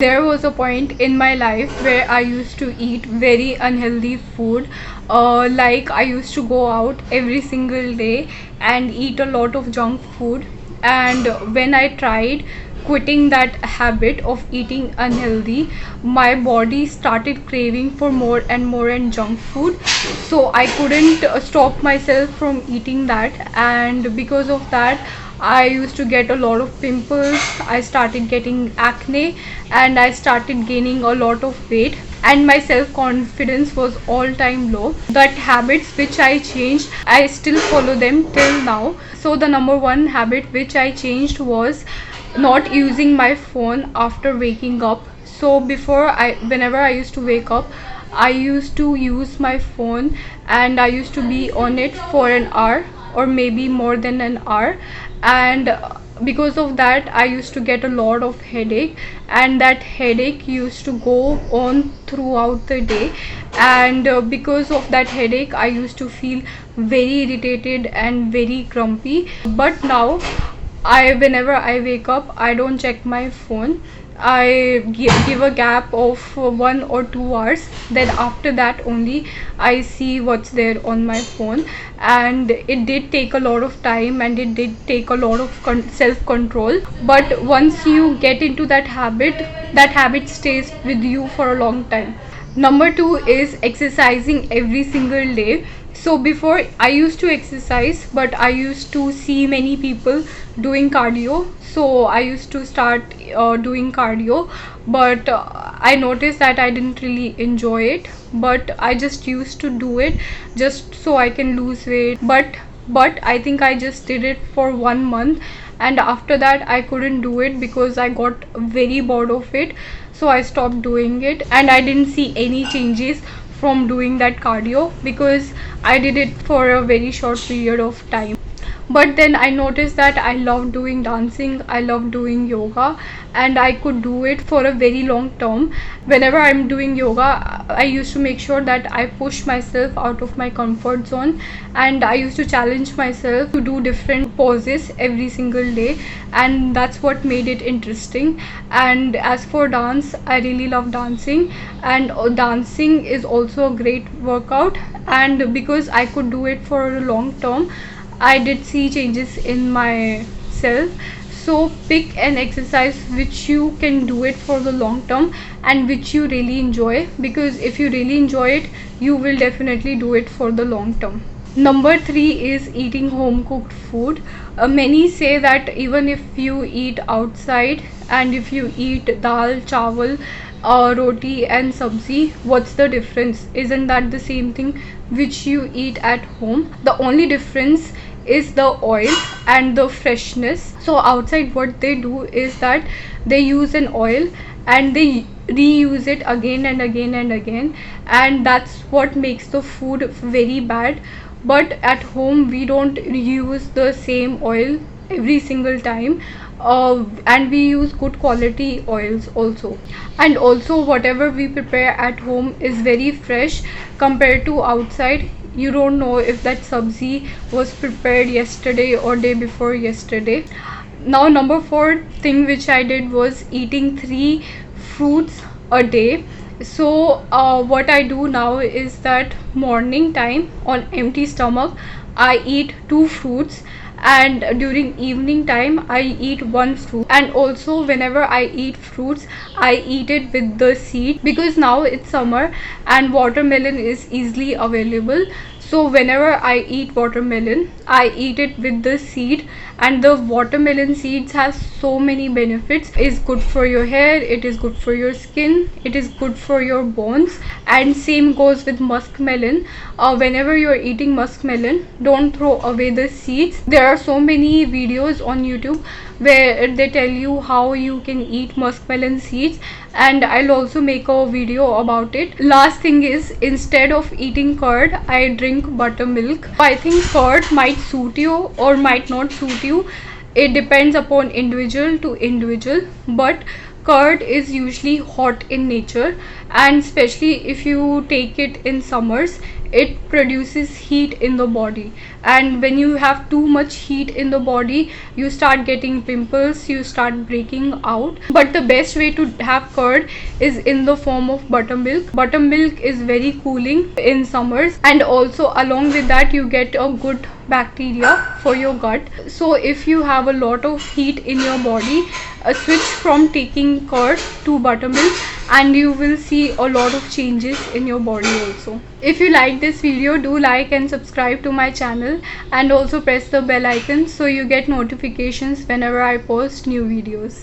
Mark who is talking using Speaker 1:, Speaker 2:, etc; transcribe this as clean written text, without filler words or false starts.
Speaker 1: There was a point in my life where I used to eat very unhealthy food. Like I used to go out every single day and eat a lot of junk food. And when I tried quitting that habit of eating unhealthy, my body started craving for more and more and junk food. So I couldn't stop myself from eating that, and because of that I used to get a lot of pimples. I started getting acne and I started gaining a lot of weight, and my self confidence was all time low. That habits which I changed, I still follow them till now. So the number one habit which I changed was not using my phone after waking up. So before, whenever I used to wake up, I used to use my phone and I used to be on it for an hour or maybe more than an hour. And because of that I used to get a lot of headache, and that headache used to go on throughout the day. And because of that headache I used to feel very irritated and very grumpy. But now whenever I wake up, I don't check my phone. I give a gap of 1 or 2 hours. Then after that only I see what's there on my phone. And it did take a lot of time and it did take a lot of self control. But once you get into that habit stays with you for a long time. Number two is exercising every single day. So before I used to exercise, but I used to see many people doing cardio, so I used to start doing cardio. But I noticed that I didn't really enjoy it, but I just used to do it just so I can lose weight. But I think I just did it for 1 month, and after that I couldn't do it because I got very bored of it. So I stopped doing it, and I didn't see any changes from doing that cardio because I did it for a very short period of time. But then I noticed that I love doing dancing, I love doing yoga, and I could do it for a very long term. Whenever I'm doing yoga, I used to make sure that I push myself out of my comfort zone, and I used to challenge myself to do different poses every single day, and that's what made it interesting. And as for dance, I really love dancing, and dancing is also a great workout. And because I could do it for a long term, I did see changes in myself. So pick an exercise which you can do it for the long term and which you really enjoy, because if you really enjoy it, you will definitely do it for the long term. Number three is eating home cooked food. Many say that even if you eat outside and if you eat dal, chawal, roti and sabzi, what's the difference? Isn't that the same thing which you eat at home? The only difference is the oil and the freshness. So outside what they do is that they use an oil and they reuse it again and again and again, and that's what makes the food very bad. But at home we don't use the same oil every single time, and we use good quality oils also. And also whatever we prepare at home is very fresh compared to outside. You don't know if that sabzi was prepared yesterday or day before yesterday. Now number four thing which I did was eating 3 fruits a day. So what I do now is that morning time on empty stomach I eat 2 fruits, and during evening time I eat 1 fruit. And also whenever I eat fruits, I eat it with the seed, because now it's summer and watermelon is easily available. So whenever I eat watermelon, I eat it with the seed, and the watermelon seeds has so many benefits. It is good for your hair, it is good for your skin, it is good for your bones. And same goes with muskmelon. Whenever you're eating muskmelon, don't throw away the seeds. There are so many videos on YouTube where they tell you how you can eat muskmelon seeds, and I'll also make a video about it. Last thing is, instead of eating curd, I drink buttermilk. I think curd might suit you or might not suit you. It depends upon individual to individual, but curd is usually hot in nature, and especially if you take it in summers, it produces heat in the body, and when you have too much heat in the body, you start getting pimples, you start breaking out. But the best way to have curd is in the form of buttermilk. Buttermilk is very cooling in summers, and also along with that you get a good bacteria for your gut. So if you have a lot of heat in your body, switch from taking curd to buttermilk, and you will see a lot of changes in your body also. If you like this video, do like and subscribe to my channel, and also press the bell icon so you get notifications whenever I post new videos.